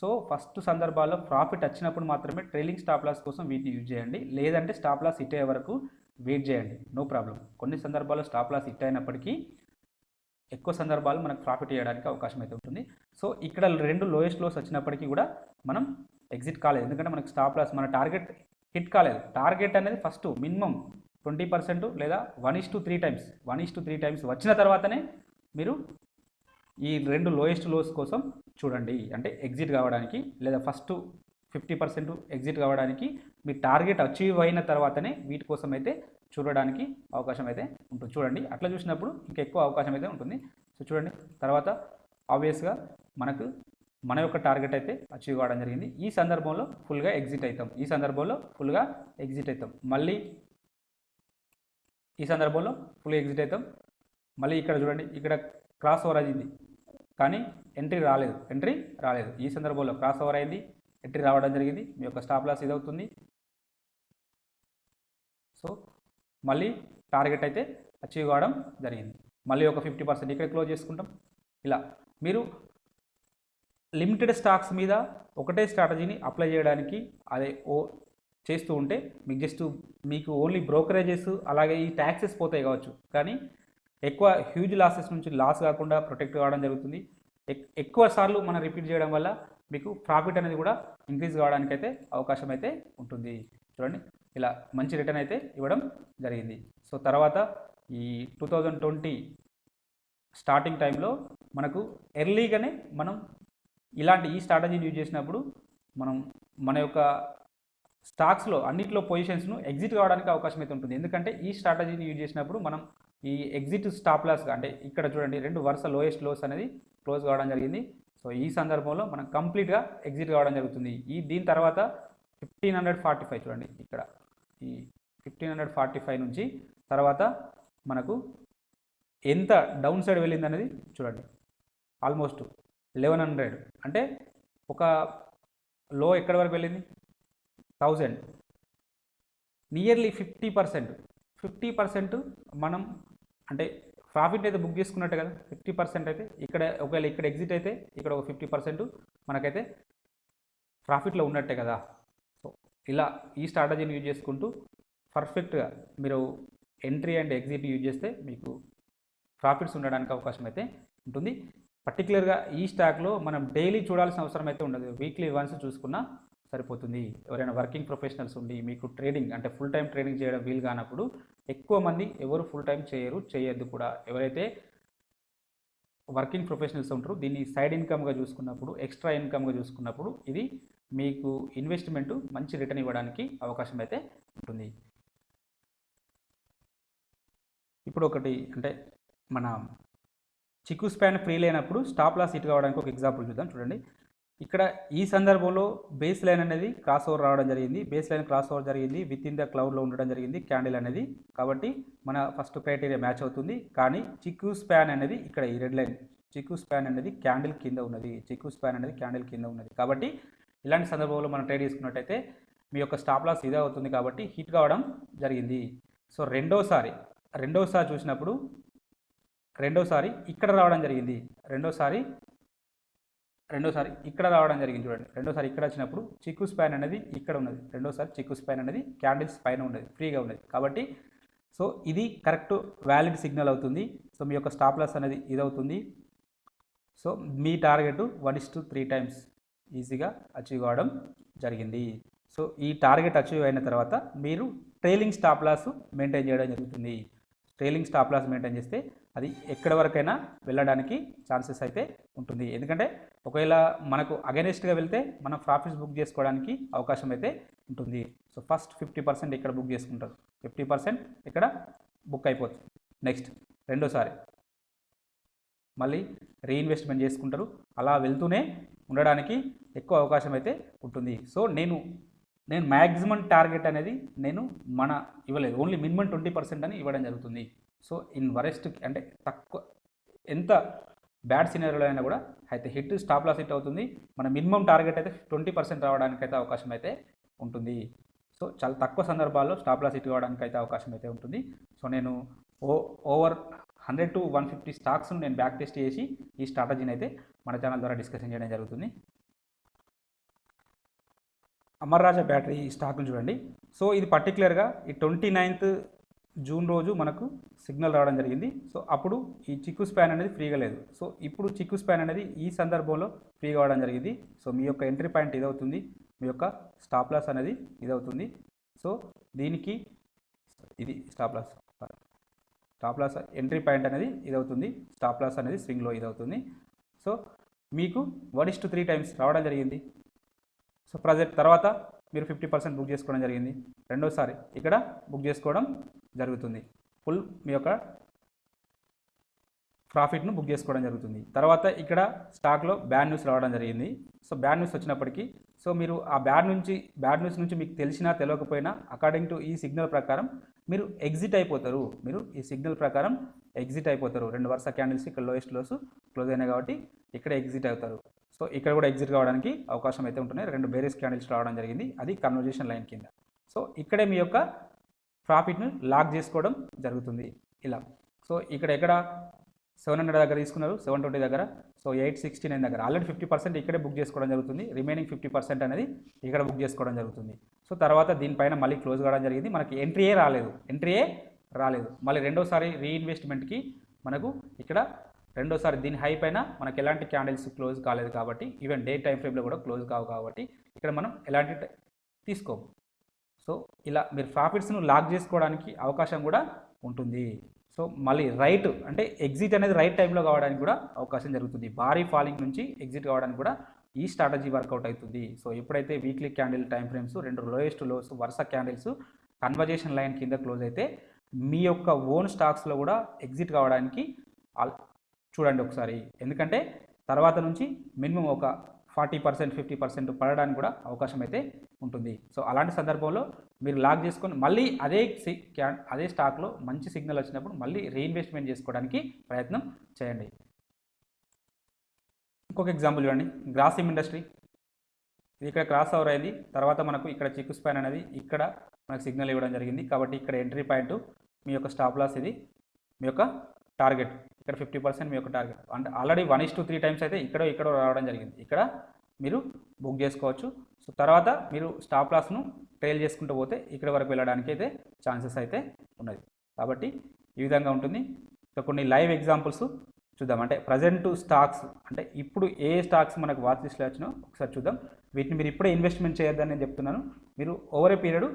సో ఫస్ట్ సందర్భాల్లో ప్రాఫిట్ వచ్చినప్పుడు మాత్రమే ట్రైలింగ్ స్టాప్ లాస్ కోసం వీటిని యూజ్ చేయండి. లేదంటే స్టాప్ లాస్ హిట్ అయ్యే వరకు వెయిట్ చేయండి, నో ప్రాబ్లం. కొన్ని సందర్భాల్లో స్టాప్ లాస్ హిట్ అయినప్పటికీ ఎక్కువ సందర్భాలు మనకు ప్రాఫిట్ చేయడానికి అవకాశం అయితే ఉంటుంది. సో ఇక్కడ 2 లోయెస్ట్ లోస్ వచ్చినప్పటికీ కూడా మనం ఎగ్జిట్ కాలేదు, ఎందుకంటే మనకు స్టాప్ లాస్ మన టార్గెట్ హిట్ కాలేదు. టార్గెట్ అనేది ఫస్ట్ మినిమం 20% లేదా 1:3 టైమ్స్ వచ్చిన తర్వాతనే మీరు ఈ 2 లోయెస్ట్ లోస్ కోసం చూడండి. అంటే ఎగ్జిట్ కావడానికి లేదా ఫస్ట్ 50% ఎగ్జిట్ కావడానికి మీ టార్గెట్ అచీవ్ అయిన తర్వాతనే వీటి కోసం అయితే చూడడానికి అవకాశం అయితే ఉంటుంది. చూడండి, అట్లా చూసినప్పుడు ఇంకా ఎక్కువ అవకాశం అయితే ఉంటుంది. సో చూడండి, తర్వాత ఆబ్వియస్గా మనకు మన యొక్క టార్గెట్ అయితే అచీవ్ కావడం జరిగింది. ఈ సందర్భంలో ఫుల్గా ఎగ్జిట్ అవుతాం. మళ్ళీ ఈ సందర్భంలో ఫుల్ ఎగ్జిట్ అవుతాం. మళ్ళీ ఇక్కడ చూడండి, ఇక్కడ క్రాస్ ఓవర్ అయింది కానీ ఎంట్రీ రాలేదు. ఈ సందర్భంలో క్రాస్ ఓవర్ అయింది, ఎంట్రీ రావడం జరిగింది. మీ యొక్క స్టాప్ లాస్ ఇది అవుతుంది. సో మళ్ళీ టార్గెట్ అయితే అచీవ్ కావడం జరిగింది. మళ్ళీ ఒక 50% ఇక్కడ క్లోజ్ చేసుకుంటాం. ఇలా మీరు లిమిటెడ్ స్టాక్స్ మీద ఒకటే స్ట్రాటజీని అప్లై చేయడానికి అదే చేస్తూ ఉంటే మీకు ఓన్లీ బ్రోకరేజెస్ అలాగే ఈ ట్యాక్సెస్ పోతాయి కావచ్చు, కానీ ఎక్కువ హ్యూజ్ లాసెస్ నుంచి లాస్ కాకుండా ప్రొటెక్ట్ కావడం జరుగుతుంది. ఎక్కువ సార్లు మనం రిపీట్ చేయడం వల్ల మీకు ప్రాఫిట్ అనేది కూడా ఇంక్రీజ్ కావడానికి అయితే అవకాశం అయితే ఉంటుంది. చూడండి, ఇలా మంచి రిటర్న్ అయితే ఇవ్వడం జరిగింది. సో తర్వాత ఈ 2020 స్టార్టింగ్ టైంలో మనకు ఎర్లీగానే మనం ఈ స్ట్రాటజీని యూజ్ చేసినప్పుడు మనం మన యొక్క స్టాక్స్లో అన్నిట్లో పొజిషన్స్ను ఎగ్జిట్ కావడానికి అవకాశం అయితే ఉంటుంది. ఎందుకంటే ఈ స్ట్రాటజీని యూజ్ చేసినప్పుడు మనం ఈ ఎగ్జిట్ స్టాప్ లాస్గా అంటే ఇక్కడ చూడండి 2 వరుస లోయెస్ట్ లోస్ అనేది క్లోజ్ కావడం జరిగింది. సో ఈ సందర్భంలో మనం కంప్లీట్గా ఎగ్జిట్ కావడం జరుగుతుంది. దీని తర్వాత 1545 చూడండి, ఇక్కడ ఈ 1545 నుంచి తర్వాత మనకు ఎంత డౌన్ సైడ్ వెళ్ళింది అనేది చూడండి, ఆల్మోస్ట్ 1100 అంటే ఒక లో ఎక్కడి వరకు వెళ్ళింది 1000, నియర్లీ 50% మనం అంటే ప్రాఫిట్ అయితే బుక్ చేసుకున్నట్టే కదా. 50% అయితే ఇక్కడ ఒకవేళ ఇక్కడ ఎగ్జిట్ అయితే ఇక్కడ ఒక 50% మనకైతే ప్రాఫిట్లో ఉన్నట్టే కదా. సో ఇలా ఈ స్ట్రాటజీని యూజ్ చేసుకుంటూ పర్ఫెక్ట్గా మీరు ఎంట్రీ అండ్ ఎగ్జిట్ యూజ్ చేస్తే మీకు ప్రాఫిట్స్ ఉండడానికి అవకాశం అయితే ఉంటుంది. పర్టికులర్గా ఈ స్టాక్లో మనం డైలీ చూడాల్సిన అవసరం అయితే ఉండదు, వీక్లీ వన్స్ చూసుకున్నా సరిపోతుంది. ఎవరైనా వర్కింగ్ ప్రొఫెషనల్స్ ఉండి మీకు ట్రేడింగ్ అంటే ఫుల్ టైం ట్రేడింగ్ చేయడం వీలు కానప్పుడు ఎక్కువ మంది ఎవరు ఫుల్ టైం చేయొద్దు కూడా. ఎవరైతే వర్కింగ్ ప్రొఫెషనల్స్ ఉంటారో దీన్ని సైడ్ ఇన్కమ్గా చూసుకున్నప్పుడు, ఎక్స్ట్రా ఇన్కమ్గా చూసుకున్నప్పుడు ఇది మీకు ఇన్వెస్ట్మెంట్ మంచి రిటర్న్ ఇవ్వడానికి అవకాశం అయితే ఉంటుంది. ఇప్పుడు ఒకటి అంటే మన చిక్కు స్పాన్ ఫ్రీ లేనప్పుడు స్టాప్ లాస్ హిట్ కావడానికి ఒక ఎగ్జాంపుల్ చూద్దాం. చూడండి, ఇక్కడ ఈ సందర్భంలో బేస్ లైన్ అనేది క్రాస్ ఓవర్ రావడం జరిగింది. బేస్ లైన్ క్రాస్ ఓవర్ జరిగింది, విత్ ఇన్ ద క్లౌడ్లో ఉండడం జరిగింది క్యాండిల్ అనేది. కాబట్టి మన ఫస్ట్ క్రైటీరియా మ్యాచ్ అవుతుంది. కానీ చిక్కు స్పాన్ అనేది ఇక్కడ ఈ రెడ్ లైన్ చిక్కు స్పాన్ అనేది క్యాండిల్ కింద ఉన్నది. చిక్కు స్పాన్ అనేది క్యాండిల్ కింద ఉన్నది. కాబట్టి ఇలాంటి సందర్భంలో మనం ట్రేడ్ చేసుకున్నట్టయితే మీ యొక్క స్టాప్ లాస్ ఇదే అవుతుంది. కాబట్టి హిట్ కావడం జరిగింది. సో రెండోసారి చూసినప్పుడు రెండోసారి ఇక్కడ రావడం జరిగింది. రెండోసారి ఇక్కడ రావడం జరిగింది. చూడండి, రెండోసారి ఇక్కడ వచ్చినప్పుడు చిక్కు స్పాన్ అనేది ఇక్కడ ఉన్నది. రెండోసారి చిక్కు స్పాన్ అనేది క్యాండిల్స్ పైన ఉన్నది, ఫ్రీగా ఉన్నది. కాబట్టి సో ఇది కరెక్ట్ వ్యాలిడ్ సిగ్నల్ అవుతుంది. సో మీ యొక్క స్టాప్ లాస్ అనేది ఇది అవుతుంది. సో మీ టార్గెట్ 1:3 టైమ్స్ ఈజీగా అచీవ్ కావడం జరిగింది. సో ఈ టార్గెట్ అచీవ్ అయిన తర్వాత మీరు ట్రైలింగ్ స్టాప్ లాస్ మెయింటైన్ చేయడం జరుగుతుంది. ట్రైలింగ్ స్టాప్ లాస్ మెయింటైన్ చేస్తే అది ఎక్కడి వరకైనా వెళ్ళడానికి ఛాన్సెస్ అయితే ఉంటుంది. ఎందుకంటే ఒకవేళ మనకు అగైనెస్ట్గా వెళ్తే మనం ప్రాఫిట్స్ బుక్ చేసుకోవడానికి అవకాశం అయితే ఉంటుంది. సో ఫస్ట్ 50% ఇక్కడ బుక్ చేసుకుంటారు, 50% ఇక్కడ బుక్ అయిపోతుంది. నెక్స్ట్ రెండోసారి మళ్ళీ రీఇన్వెస్ట్మెంట్ చేసుకుంటారు. అలా వెళ్తూనే ఉండడానికి ఎక్కువ అవకాశం అయితే ఉంటుంది. సో నేను మ్యాక్సిమం టార్గెట్ అనేది ఇవ్వలేదు, ఓన్లీ మినిమం 20% అని ఇవ్వడం జరుగుతుంది. సో ఇన్ వరెస్ట్ అంటే తక్కువ ఎంత బ్యాడ్ సినారియోలో అయినా కూడా అయితే హిట్ స్టాప్ లాస్ హిట్ అవుతుంది. మన మినిమం టార్గెట్ అయితే 20% రావడానికి అయితే అవకాశం అయితే ఉంటుంది. సో చాలా తక్కువ సందర్భాల్లో స్టాప్ లాస్ హిట్ కావడానికి అయితే అవకాశం అయితే ఉంటుంది. సో నేను ఓవర్ 100 to 150 స్టాక్స్ను నేను బ్యాక్ టెస్ట్ చేసి ఈ స్ట్రాటజీని అయితే మన ఛానల్ ద్వారా డిస్కషన్ చేయడం జరుగుతుంది. అమర్ రాజా బ్యాటరీ స్టాక్ను చూడండి. సో ఇది పర్టికులర్గా ఈ 29th జూన్ రోజు మనకు సిగ్నల్ రావడం జరిగింది. సో అప్పుడు ఈ చిక్కు స్పాన్ అనేది ఫ్రీగా లేదు. సో ఇప్పుడు చిక్కు స్పాన్ అనేది ఈ సందర్భంలో ఫ్రీ కావడం జరిగింది. సో మీ యొక్క ఎంట్రీ పాయింట్ ఇదవుతుంది, మీ యొక్క స్టాప్ లాస్ అనేది ఇదవుతుంది. సో దీనికి ఇది స్టాప్ లాస్ ఎంట్రీ పాయింట్ అనేది ఇదవుతుంది, స్టాప్ లాస్ అనేది స్వింగ్లో ఇదవుతుంది. సో మీకు 1:3 టైమ్స్ రావడం జరిగింది. సో ప్రజెంట్ తర్వాత మీరు 50% బుక్ చేసుకోవడం జరిగింది. రెండోసారి ఇక్కడ బుక్ చేసుకోవడం జరుగుతుంది. ఫుల్ మీ యొక్క ప్రాఫిట్ను బుక్ చేసుకోవడం జరుగుతుంది. తర్వాత ఇక్కడ స్టాక్లో బ్యాడ్ న్యూస్ రావడం జరిగింది. సో బ్యాడ్ న్యూస్ వచ్చినప్పటికీ సో మీరు ఆ బ్యాడ్ న్యూస్ నుంచి మీకు తెలిసినా తెలియకపోయినా అకార్డింగ్ టు ఈ సిగ్నల్ ప్రకారం మీరు ఎగ్జిట్ అయిపోతారు. ఈ సిగ్నల్ ప్రకారం ఎగ్జిట్ అయిపోతారు. 2 వరుస క్యాండిల్స్ ఇక్కడ లోయెస్ట్ లోస్ క్లోజ్ అయినాయి కాబట్టి ఇక్కడ ఎగ్జిట్ అవుతారు. సో ఇక్కడ కూడా ఎగ్జిట్ కావడానికి అవకాశం అయితే ఉంటున్నాయి. 2 బేరిస్ క్యాండిల్స్ రావడం జరిగింది, అది కన్వర్జేషన్ లైన్ కింద. సో ఇక్కడే మీ యొక్క ప్రాఫిట్ను లాక్ చేసుకోవడం జరుగుతుంది ఇలా. సో ఎక్కడ 700 దగ్గర తీసుకున్నారు, 720 దగ్గర, సో 869 దగ్గర ఆల్రెడీ 50% ఇక్కడే బుక్ చేసుకోవడం జరుగుతుంది. రిమైనింగ్ 50% అనేది ఇక్కడ బుక్ చేసుకోవడం జరుగుతుంది. సో తర్వాత దీనిపైన మళ్ళీ క్లోజ్ కావడం జరిగింది. మనకి ఎంట్రీయే రాలేదు. మళ్ళీ రెండోసారి రీఇన్వెస్ట్మెంట్కి మనకు ఇక్కడ రెండోసారి దీని హై పైన మనకు ఎలాంటి క్యాండిల్స్ క్లోజ్ కాలేదు కాబట్టి, ఈవెన్ డే టైం ఫ్రేమ్లో కూడా క్లోజ్ కావు కాబట్టి ఇక్కడ మనం ఎలాంటి తీసుకోము. సో ఇలా మీరు ప్రాఫిట్స్ను లాక్ చేసుకోవడానికి అవకాశం కూడా ఉంటుంది. సో మళ్ళీ రైట్ అంటే ఎగ్జిట్ అనేది రైట్ టైంలో కావడానికి కూడా అవకాశం జరుగుతుంది. భారీ ఫాలింగ్ నుంచి ఎగ్జిట్ కావడానికి కూడా ఈ స్ట్రాటజీ వర్కౌట్ అవుతుంది. సో ఎప్పుడైతే weekly candle time frames 2 lowest lows వరుస క్యాండిల్స్ కన్వర్జేషన్ లైన్ కింద క్లోజ్ అయితే మీ యొక్క ఓన్ స్టాక్స్లో కూడా ఎగ్జిట్ కావడానికి చూడండి ఒకసారి. ఎందుకంటే తర్వాత నుంచి మినిమం ఒక 40% 50% పడడానికి కూడా అవకాశం అయితే ఉంటుంది. సో అలాంటి సందర్భంలో మీరు లాక్ చేసుకొని మళ్ళీ అదే స్టాక్లో మంచి సిగ్నల్ వచ్చినప్పుడు మళ్ళీ రీఇన్వెస్ట్మెంట్ చేసుకోవడానికి ప్రయత్నం చేయండి. ఇంకొక ఎగ్జాంపుల్ చూడండి, గ్రాసిమ్ ఇండస్ట్రీ. ఇది ఇక్కడ క్రాస్ ఓవర్ అయింది, తర్వాత మనకు ఇక్కడ చిక్కు స్పాన్ అనేది ఇక్కడ మనకు సిగ్నల్ ఇవ్వడం జరిగింది. కాబట్టి ఇక్కడ ఎంట్రీ పాయింట్, మీ యొక్క స్టాప్ లాస్, ఇది మీ యొక్క టార్గెట్. ఇక్కడ 50% మీ యొక్క టార్గెట్. అంటే ఆల్రెడీ 1:3 టైమ్స్ అయితే ఇక్కడ రావడం జరిగింది. ఇక్కడ మీరు బుక్ చేసుకోవచ్చు. సో తర్వాత మీరు స్టాప్ లాస్ను ట్రైల్ చేసుకుంటూ పోతే ఇక్కడ వరకు వెళ్ళడానికి అయితే ఛాన్సెస్ అయితే ఉన్నది. కాబట్టి ఈ విధంగా ఉంటుంది. ఇక కొన్ని లైవ్ ఎగ్జాంపుల్స్ చూద్దాం. అంటే ప్రజెంట్ స్టాక్స్, అంటే ఇప్పుడు ఏ స్టాక్స్ మనకు వాచ్ లిస్ట్లో వచ్చినో ఒకసారి చూద్దాం. వీటిని మీరు ఇప్పుడే ఇన్వెస్ట్మెంట్ చేయొద్దని నేను చెప్తున్నాను. మీరు ఓవర్ ఏ పీరియడ్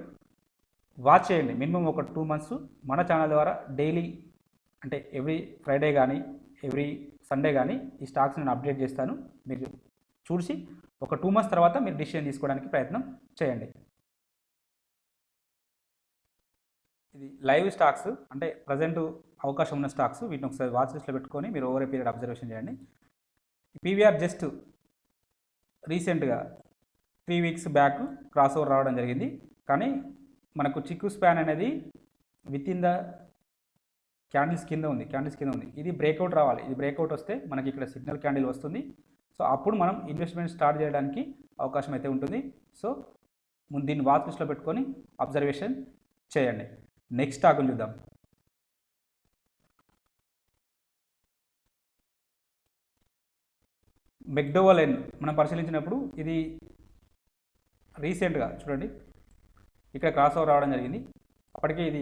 వాచ్ చేయండి. మినిమం ఒక 2 months మన ఛానల్ ద్వారా డైలీ, అంటే ఎవ్రీ ఫ్రైడే కానీ ఎవ్రీ సండే కానీ ఈ స్టాక్స్ నేను అప్డేట్ చేస్తాను. మీరు చూసి ఒక 2 months తర్వాత మీరు డిసిషన్ తీసుకోవడానికి ప్రయత్నం చేయండి. ఇది లైవ్ స్టాక్స్, అంటే ప్రజెంట్ అవకాశం ఉన్న స్టాక్స్. వీటిని ఒకసారి వాచ్ లిస్ట్లో పెట్టుకొని మీరు ఓవర్ ఏ పీరియడ్ అబ్జర్వేషన్ చేయండి. పీవీఆర్ జస్ట్ రీసెంట్గా 3 weeks బ్యాక్ క్రాస్ ఓవర్ రావడం జరిగింది. కానీ మనకు చిక్కు స్పాన్ అనేది విత్ ఇన్ ద క్యాండిల్స్ కింద ఉంది. ఇది బ్రేక్అవుట్ రావాలి. ఇది బ్రేక్అవుట్ వస్తే మనకి ఇక్కడ సిగ్నల్ క్యాండిల్ వస్తుంది. సో అప్పుడు మనం ఇన్వెస్ట్మెంట్ స్టార్ట్ చేయడానికి అవకాశం అయితే ఉంటుంది. సో దీన్ని వాచ్ లిస్ట్లో పెట్టుకొని అబ్జర్వేషన్ చేయండి. నెక్స్ట్ స్టాక్ని చూద్దాం. మెక్డోవలెన్ మనం పరిశీలించినప్పుడు ఇది రీసెంట్గా చూడండి ఇక్కడ క్రాస్ ఓవర్ రావడం జరిగింది. అప్పటికే ఇది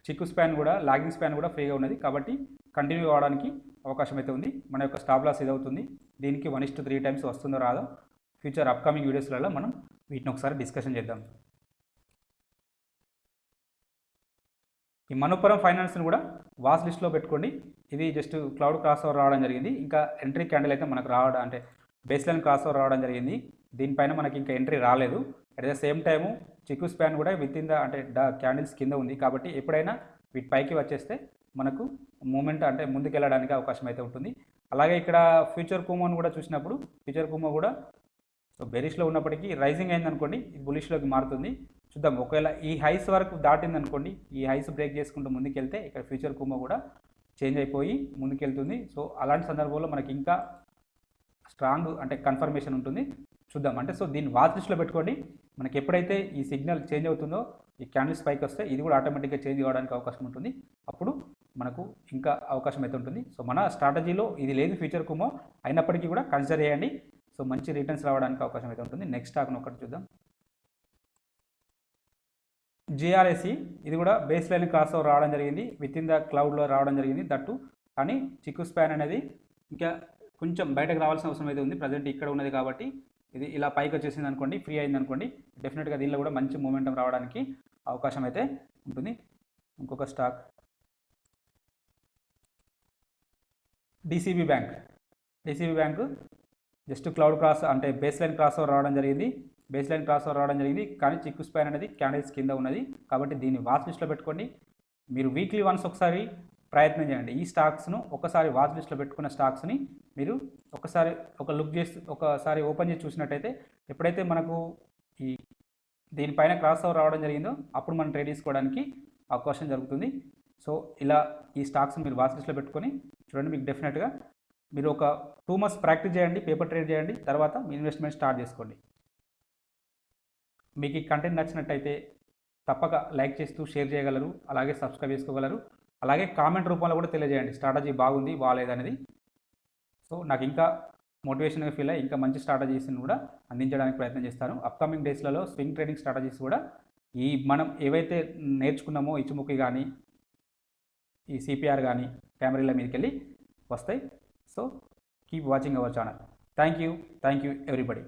చిక్కు స్పాన్ కూడా, లాగింగ్ స్పాన్ కూడా ఫ్రీగా ఉన్నది. కాబట్టి కంటిన్యూ కావడానికి అవకాశం అయితే ఉంది. మన యొక్క స్టాప్ లాస్ ఇది అవుతుంది. దీనికి 1:3 టైమ్స్ వస్తుందో రాదో ఫ్యూచర్ అప్కమింగ్ వీడియోస్లలో మనం వీటిని ఒకసారి డిస్కషన్ చేద్దాం. ఈ మనోపురం ఫైనాన్స్ని కూడా వాచ్ లిస్ట్లో పెట్టుకోండి. ఇది జస్ట్ క్లౌడ్ క్రాస్ ఓవర్ రావడం జరిగింది. ఇంకా ఎంట్రీ క్యాండిల్ అయితే మనకు రావడం, అంటే బేస్ లైన్ క్రాస్ ఓవర్ రావడం జరిగింది. దీనిపైన మనకి ఇంకా ఎంట్రీ రాలేదు. అట్ ద సేమ్ టైము చిక్కు స్పాన్ కూడా విత్ ఇన్ ద, అంటే క్యాండిల్స్ కింద ఉంది. కాబట్టి ఎప్పుడైనా వీటి పైకి వచ్చేస్తే మనకు మూమెంట్, అంటే ముందుకు వెళ్ళడానికి అవకాశం అయితే ఉంటుంది. అలాగే ఇక్కడ ఫ్యూచర్ కుమోని కూడా చూసినప్పుడు ఫ్యూచర్ కుమో కూడా సో బెరిష్లో ఉన్నప్పటికీ రైజింగ్ అయిందనుకోండి, ఇది బులిష్లోకి మారుతుంది. చూద్దాం. ఒకవేళ ఈ హైస్ వరకు దాటిందనుకోండి, ఈ హైస్ బ్రేక్ చేసుకుంటూ ముందుకెళ్తే ఇక్కడ ఫ్యూచర్ కుమో కూడా చేంజ్ అయిపోయి ముందుకెళ్తుంది. సో అలాంటి సందర్భంలో మనకి ఇంకా స్ట్రాంగ్, అంటే కన్ఫర్మేషన్ ఉంటుంది. చూద్దాం. అంటే సో దీన్ని వాచ్ లిస్ట్లో పెట్టుకోండి. మనకి ఎప్పుడైతే ఈ సిగ్నల్ చేంజ్ అవుతుందో, ఈ క్యాండిల్స్ పైకి వస్తే ఇది కూడా ఆటోమేటిక్గా చేంజ్ కావడానికి అవకాశం ఉంటుంది. అప్పుడు మనకు ఇంకా అవకాశం అయితే ఉంటుంది. సో మన స్ట్రాటజీలో ఇది లేదు ఫ్యూచర్ కుమో, అయినప్పటికీ కూడా కన్సిడర్ చేయండి. సో మంచి రిటర్న్స్ రావడానికి అవకాశం అయితే ఉంటుంది. నెక్స్ట్ స్టాక్ను ఒకటి చూద్దాం. జిఆర్ఎస్సి, ఇది కూడా బేస్ లైన్ క్రాస్ ఓవర్ రావడం జరిగింది. విత్ ఇన్ ద క్లౌడ్లో రావడం జరిగింది దట్టు. కానీ చిక్కు స్పాన్ అనేది ఇంకా కొంచెం బయటకు రావాల్సిన అవసరం అయితే ఉంది. ప్రజెంట్ ఇక్కడ ఉన్నది కాబట్టి ఇది ఇలా పైకి వచ్చేసింది అనుకోండి, ఫ్రీ అయింది అనుకోండి, డెఫినెట్గా దీనిలో కూడా మంచి మూమెంటం రావడానికి అవకాశం అయితే ఉంటుంది. ఇంకొక stock DCB bank just cloud cross, అంటే బేస్ లైన్ క్రాస్ ఓవర్ రావడం జరిగింది. కానీ చిక్కు స్పాన్ అనేది క్యాండిల్స్ కింద ఉన్నది. కాబట్టి దీన్ని వాచ్ లిస్ట్లో పెట్టుకోండి. మీరు వీక్లీ వన్స్ ఒకసారి ప్రయత్నం చేయండి. ఈ స్టాక్స్ను ఒకసారి వాచ్ లిస్ట్లో పెట్టుకున్న స్టాక్స్ని మీరు ఒకసారి ఒకసారి ఓపెన్ చేసి చూసినట్టయితే, ఎప్పుడైతే మనకు ఈ దీనిపైన క్రాస్ ఓవర్ రావడం జరిగిందో అప్పుడు మనం ట్రేడ్ తీసుకోవడానికి అవకాశం జరుగుతుంది. సో ఇలా ఈ స్టాక్స్ మీరు వాచ్ లిస్ట్లో పెట్టుకొని చూడండి. మీకు డెఫినెట్గా మీరు ఒక 2 months ప్రాక్టీస్ చేయండి, పేపర్ ట్రేడ్ చేయండి, తర్వాత మీ ఇన్వెస్ట్మెంట్ స్టార్ట్ చేసుకోండి. మీకు ఈ కంటెంట్ నచ్చినట్టయితే తప్పక లైక్ చేస్తూ షేర్ చేయగలరు, అలాగే సబ్స్క్రైబ్ చేసుకోగలరు. అలాగే కామెంట్ రూపంలో కూడా తెలియజేయండి స్ట్రాటజీ బాగుంది బాగాలేదనేది. సో నాకు ఇంకా మోటివేషన్గా ఫీల్ అయ్యి ఇంకా మంచి స్ట్రాటజీస్ని కూడా అందించడానికి ప్రయత్నం చేస్తాను. అప్కమింగ్ డేస్లలో స్వింగ్ ట్రేడింగ్ స్ట్రాటజీస్ కూడా ఈ మనం ఏవైతే నేర్చుకున్నామో ఇచ్చుముఖి కానీ ఈ సిపిఆర్ కానీ కెమెరాల మీదకి వెళ్ళి వస్తాయి. So keep watching our channel. Thank you everybody.